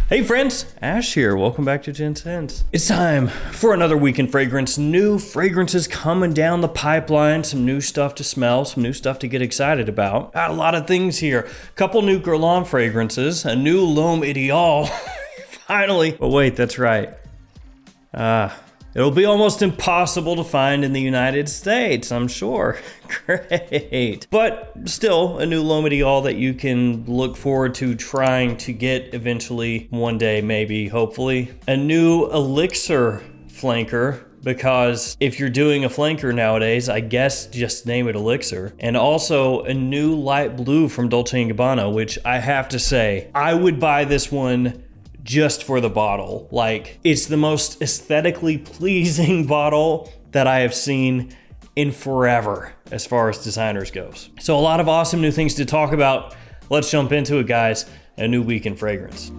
Hey friends, Ash here. Welcome back to Gents. It's time for another week in fragrance. New fragrances coming down the pipeline, some new stuff to smell, some new stuff to get excited about. Got a lot of things here. Couple new Guerlain fragrances, a new L'Homme Ideal. Finally. Oh wait, that's right. It'll be almost impossible to find in the United States, I'm sure. Great. But still, a new L'Homme Ideal that you can look forward to trying to get eventually, one day maybe, hopefully. A new Elixir flanker, because if you're doing a flanker nowadays, I guess just name it Elixir. And also a new light blue from Dolce Gabbana, which I have to say, I would buy this one just for the bottle. Like, it's the most aesthetically pleasing bottle that I have seen in forever as far as designers goes. So a lot of awesome new things to talk about. Let's jump into it, guys. A new week in fragrance.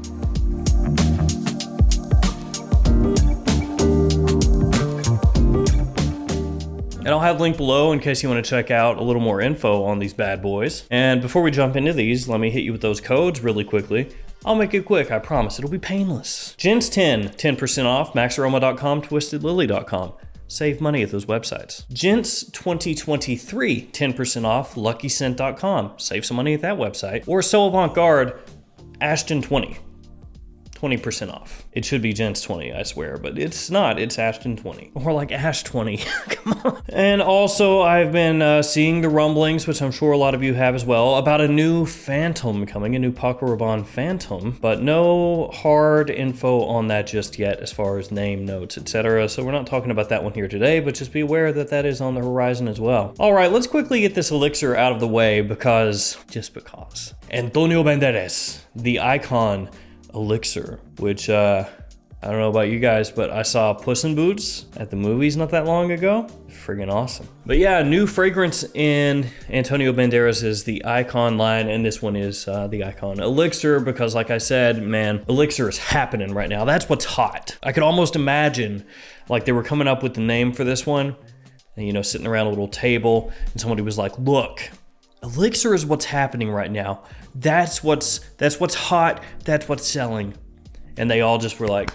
And I'll have a link below in case you want to check out a little more info on these bad boys. And before we jump into these, let me hit you with those codes really quickly. I'll make it quick, I promise. It'll be painless. Gents 10% off, maxaroma.com, twistedlily.com. Save money at those websites. Gents 2023, 10% off, luckyscent.com. Save some money at that website. Or so avant-garde, Ashton 20% off. It should be Gents 20, I swear, but it's not. It's Ashton 20. Or like Ash 20. Come on. And also, I've been seeing the rumblings, which I'm sure a lot of you have as well, about a new Phantom coming, a new Paco Rabanne Phantom, but no hard info on that just yet as far as name, notes, etc. So we're not talking about that one here today, but just be aware that that is on the horizon as well. All right, let's quickly get this Elixir out of the way just because. Antonio Banderas, the icon Elixir, which I don't know about you guys, but I saw Puss in Boots at the movies not that long ago. Friggin' awesome. But yeah, new fragrance in Antonio Banderas is the Icon line, and this one is the Icon Elixir, because like I said, man, Elixir is happening right now. That's what's hot. I could almost imagine like they were coming up with the name for this one, and, you know, sitting around a little table, and somebody was like, look, Elixir is what's happening right now. That's what's hot, that's what's selling. And they all just were like,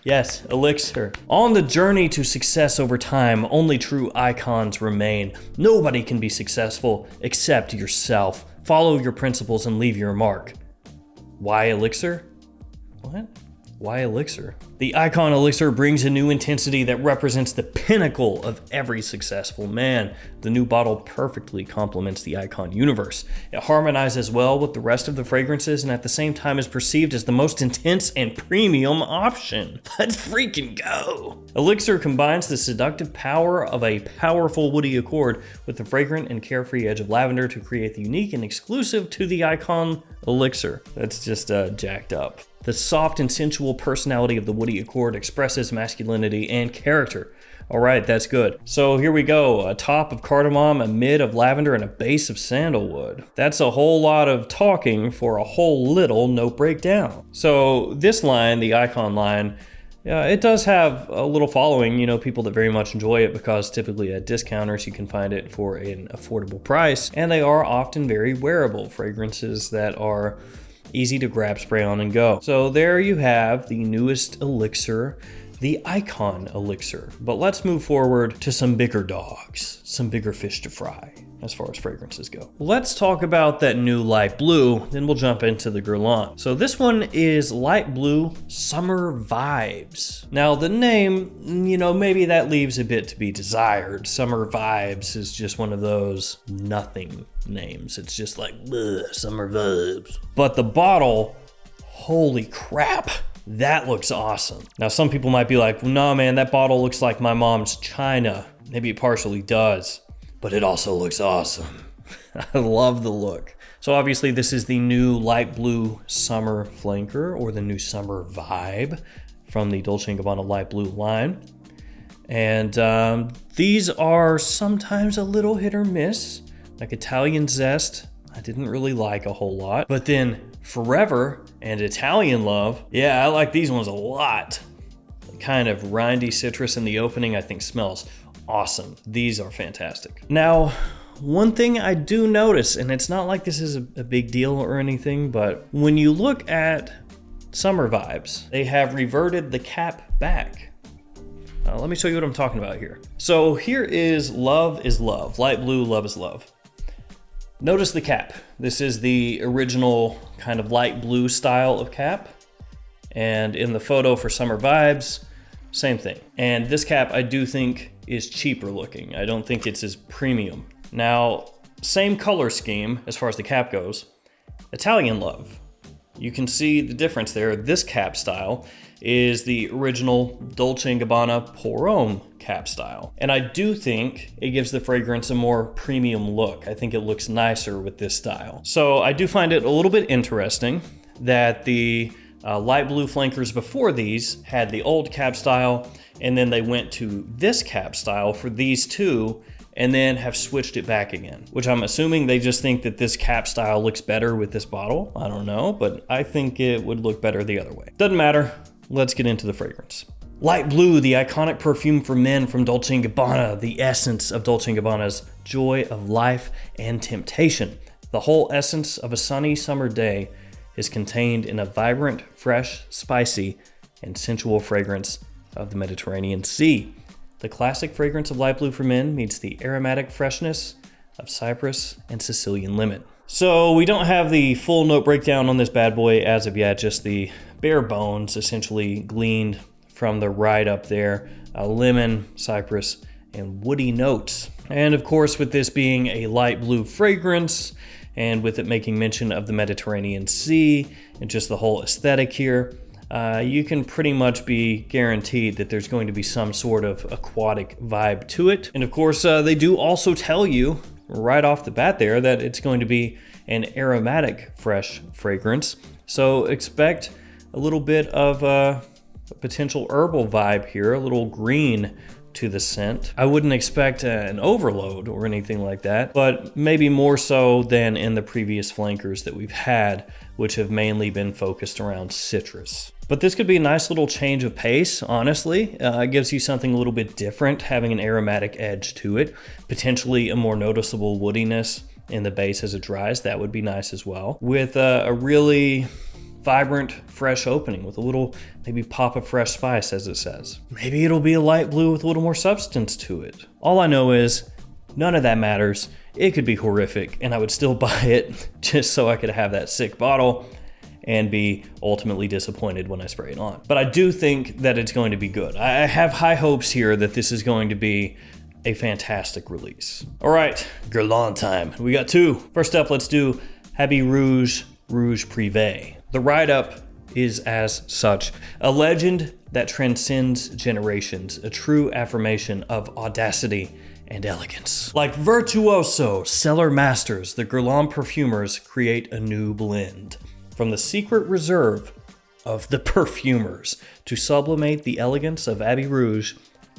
yes, Elixir. On the journey to success over time, only true icons remain. Nobody can be successful except yourself. Follow your principles and leave your mark. Why Elixir? What? Why Elixir? The Icon Elixir brings a new intensity that represents the pinnacle of every successful man. The new bottle perfectly complements the Icon universe. It harmonizes well with the rest of the fragrances and at the same time is perceived as the most intense and premium option. Let's freaking go! Elixir combines the seductive power of a powerful woody accord with the fragrant and carefree edge of lavender to create the unique and exclusive to the Icon Elixir. That's just jacked up. The soft and sensual personality of the woody accord expresses masculinity and character. All right, that's good. So here we go. A top of cardamom, a mid of lavender, and a base of sandalwood. That's a whole lot of talking for a whole little note breakdown. So this line, the Icon line, it does have a little following, you know, people that very much enjoy it because typically at discounters you can find it for an affordable price, and they are often very wearable fragrances that are easy to grab, spray on, and go. So there you have the newest Elixir, the Icon Elixir. But let's move forward to some bigger dogs, some bigger fish to fry as far as fragrances go. Let's talk about that new light blue, then we'll jump into the Guerlain. So this one is light blue summer vibes. Now the name, you know, maybe that leaves a bit to be desired. Summer vibes is just one of those nothing names. It's just like, summer vibes. But the bottle, holy crap, that looks awesome. Now some people might be like, no man, that bottle looks like my mom's china. Maybe it partially does, but it also looks awesome. I love the look. So obviously this is the new light blue summer flanker, or the new summer vibe from the Dolce Gabbana light blue line. And these are sometimes a little hit or miss. Like Italian Zest, I didn't really like a whole lot. But then Forever and Italian Love, yeah, I like these ones a lot. Kind of rindy citrus in the opening, I think smells awesome. These are fantastic. Now, one thing I do notice, and it's not like this is a big deal or anything, but when you look at Summer Vibes. They have reverted the cap back. Let me show you what I'm talking about here. So here is Love is Love, light blue, Love is Love. Notice the cap. This is the original kind of light blue style of cap. And in the photo for Summer Vibes, same thing. And this cap I do think is cheaper looking. I don't think it's as premium. Now, same color scheme as far as the cap goes. Italian Love. You can see the difference there. This cap style is the original Dolce Gabbana Pour Homme cap style. And I do think it gives the fragrance a more premium look. I think it looks nicer with this style. So I do find it a little bit interesting that the light blue flankers before these had the old cap style, and then they went to this cap style for these two, and then have switched it back again, which I'm assuming they just think that this cap style looks better with this bottle. I don't know, but I think it would look better the other way. Doesn't matter. Let's get into the fragrance. Light Blue, the iconic perfume for men from Dolce & Gabbana, the essence of Dolce & Gabbana's joy of life and temptation. The whole essence of a sunny summer day is contained in a vibrant, fresh, spicy, and sensual fragrance of the Mediterranean Sea. The classic fragrance of Light Blue for men meets the aromatic freshness of cypress and Sicilian lemon. So we don't have the full note breakdown on this bad boy as of yet, just the bare bones essentially gleaned from the ride up there. Lemon, cypress, and woody notes. And of course, with this being a light blue fragrance, and with it making mention of the Mediterranean Sea and just the whole aesthetic here, you can pretty much be guaranteed that there's going to be some sort of aquatic vibe to it. And of course, they do also tell you right off the bat there that it's going to be an aromatic fresh fragrance. So expect a little bit of a potential herbal vibe here, a little green to the scent. I wouldn't expect an overload or anything like that, but maybe more so than in the previous flankers that we've had, which have mainly been focused around citrus. But this could be a nice little change of pace, honestly. It gives you something a little bit different, having an aromatic edge to it, potentially a more noticeable woodiness in the base as it dries. That would be nice as well. With a really vibrant, fresh opening with a little maybe pop of fresh spice, as it says. Maybe it'll be a light blue with a little more substance to it. All I know is none of that matters. It could be horrific and I would still buy it just so I could have that sick bottle and be ultimately disappointed when I spray it on. But I do think that it's going to be good. I have high hopes here that this is going to be a fantastic release. All right, Guerlain time. We got two. First up, let's do Habit Rouge, Rouge Prive. The ride-up is as such, a legend that transcends generations, a true affirmation of audacity and elegance. Like virtuoso cellar masters, the Guerlain perfumers create a new blend. From the secret reserve of the perfumers to sublimate the elegance of Habit Rouge,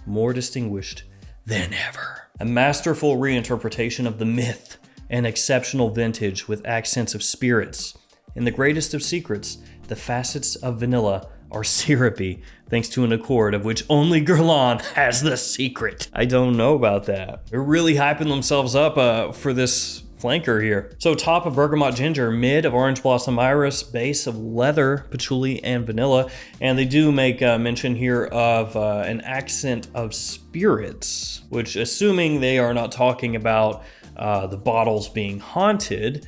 more distinguished than ever. A masterful reinterpretation of the myth, an exceptional vintage with accents of spirits. In the greatest of secrets, the facets of vanilla are syrupy, thanks to an accord of which only Guerlain has the secret. I don't know about that. They're really hyping themselves up for this flanker here. So top of bergamot ginger, mid of orange blossom iris, base of leather, patchouli, and vanilla. And they do make mention here of an accent of spirits, which, assuming they are not talking about the bottles being haunted,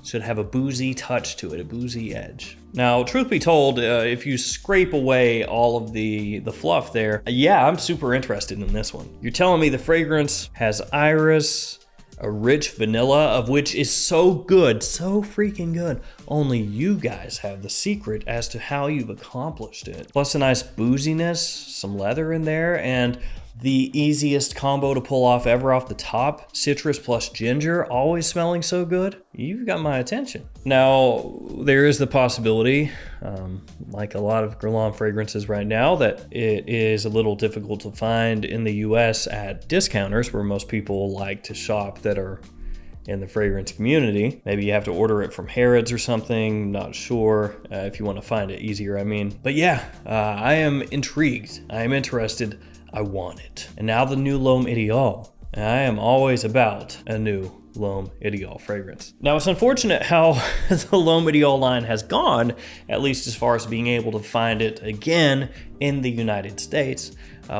should have a boozy touch to it, a boozy edge. Now, truth be told, if you scrape away all of the fluff there, yeah, I'm super interested in this one. You're telling me the fragrance has iris, a rich vanilla, of which is so good, so freaking good. Only you guys have the secret as to how you've accomplished it. Plus a nice booziness, some leather in there, and the easiest combo to pull off ever off the top, citrus plus ginger, always smelling so good. You've got my attention. Now, there is the possibility, like a lot of Guerlain fragrances right now, that it is a little difficult to find in the US at discounters where most people like to shop that are in the fragrance community. Maybe you have to order it from Harrods or something, not sure, if you want to find it easier, I mean. But yeah, I am intrigued, I am interested, I want it. And now the new L'Homme Ideal. I am always about a new L'Homme Ideal fragrance. Now, it's unfortunate how the L'Homme Ideal line has gone, at least as far as being able to find it again in the United States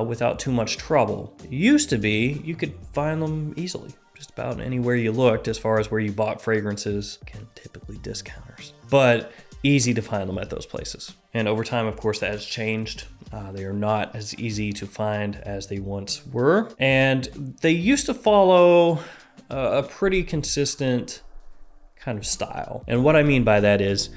without too much trouble. It used to be you could find them easily, just about anywhere you looked as far as where you bought fragrances, again, typically discounters, but easy to find them at those places. And over time, of course, that has changed. They are not as easy to find as they once were. And they used to follow a pretty consistent kind of style. And what I mean by that is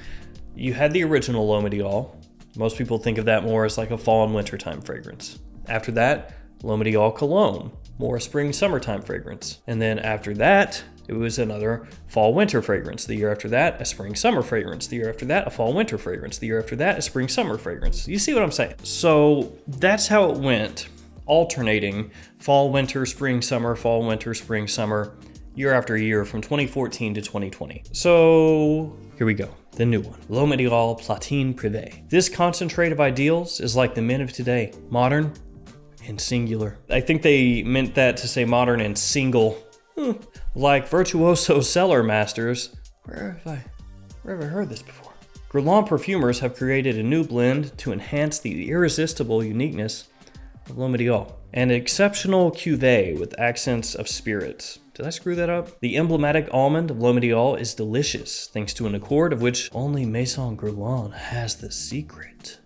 you had the original L'Homme Ideal. Most people think of that more as like a fall and wintertime fragrance. After that, L'Homme Ideal Cologne, more a spring summertime fragrance. And then after that, it was another fall-winter fragrance. The year after that, a spring-summer fragrance. The year after that, a fall-winter fragrance. The year after that, a spring-summer fragrance. You see what I'm saying? So that's how it went, alternating fall-winter, spring-summer, fall-winter, spring-summer, year after year from 2014 to 2020. So here we go, the new one. L'Homme Ideal Platine Prive. This concentrate of ideals is like the men of today, modern and singular. I think they meant that to say modern and single. Like virtuoso cellar masters, where have I heard this before? Guerlain perfumers have created a new blend to enhance the irresistible uniqueness of L'Homme Ideal. An exceptional cuvee with accents of spirits. Did I screw that up? The emblematic almond of L'Homme Ideal is delicious, thanks to an accord of which only Maison Guerlain has the secret.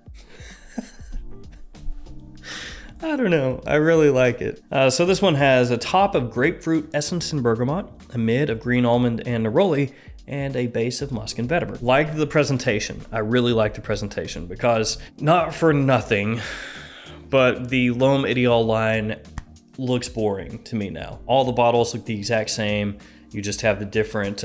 I don't know, I really like it. So this one has a top of grapefruit essence and bergamot, a mid of green almond and neroli, and a base of musk and vetiver. Like the presentation, I really like the presentation because not for nothing, but the L'Homme Ideal line looks boring to me now. All the bottles look the exact same. You just have the different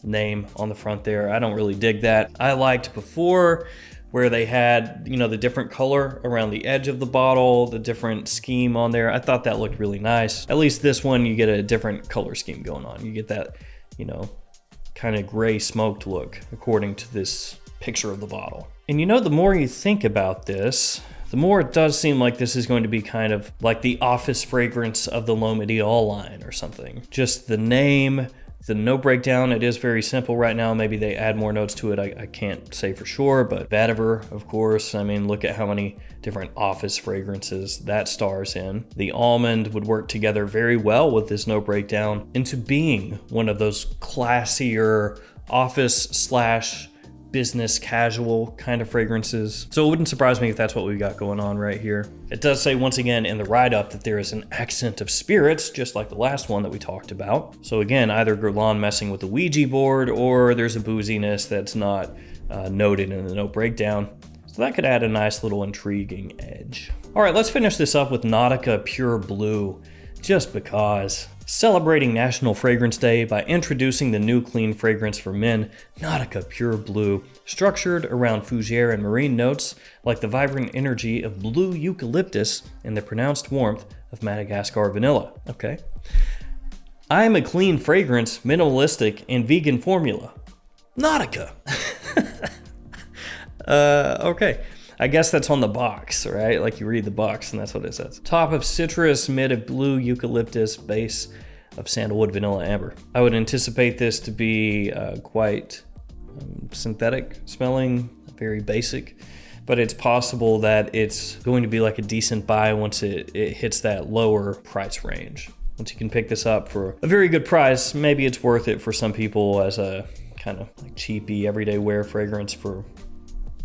name on the front there. I don't really dig that. I liked before where they had, you know, the different color around the edge of the bottle, the different scheme on there. I thought that looked really nice. At least this one, you get a different color scheme going on. You get that, you know, kind of gray smoked look according to this picture of the bottle. And you know, the more you think about this, the more it does seem like this is going to be kind of like the office fragrance of the L'Homme Ideal line or something. Just the name, the note breakdown, it is very simple right now. Maybe they add more notes to it. I can't say for sure, but vetiver, of course. I mean, look at how many different office fragrances that stars in. The almond would work together very well with this note breakdown into being one of those classier office / business casual kind of fragrances. So it wouldn't surprise me if that's what we got going on right here. It does say once again in the write-up that there is an accent of spirits, just like the last one that we talked about. So again, either Guerlain messing with the Ouija board or there's a booziness that's not noted in the note breakdown. So that could add a nice little intriguing edge. All right, let's finish this up with Nautica Pure Blue, just because. Celebrating National Fragrance Day by introducing the new clean fragrance for men, Nautica Pure Blue, structured around fougere and marine notes like the vibrant energy of blue eucalyptus and the pronounced warmth of Madagascar vanilla. Okay. I am a clean fragrance, minimalistic, and vegan formula. Nautica. Okay. I guess that's on the box, right? Like you read the box and that's what it says. Top of citrus, mid of blue eucalyptus, base of sandalwood, vanilla, amber. I would anticipate this to be quite synthetic smelling, very basic, but it's possible that it's going to be like a decent buy once it hits that lower price range. Once you can pick this up for a very good price, maybe it's worth it for some people as a kind of like cheapy everyday wear fragrance for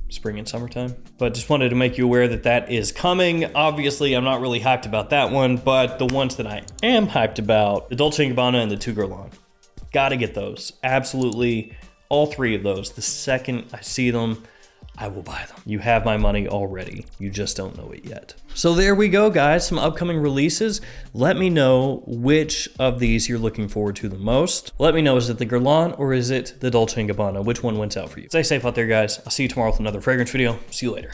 spring and summertime. But just wanted to make you aware that that is coming. Obviously, I'm not really hyped about that one, but the ones that I am hyped about, the Dolce Gabbana and the two Guerlain. Gotta get those. Absolutely all three of those. The second I see them, I will buy them. You have my money already. You just don't know it yet. So there we go, guys. Some upcoming releases. Let me know which of these you're looking forward to the most. Let me know, is it the Guerlain or is it the Dolce & Gabbana? Which one wins out for you? Stay safe out there, guys. I'll see you tomorrow with another fragrance video. See you later.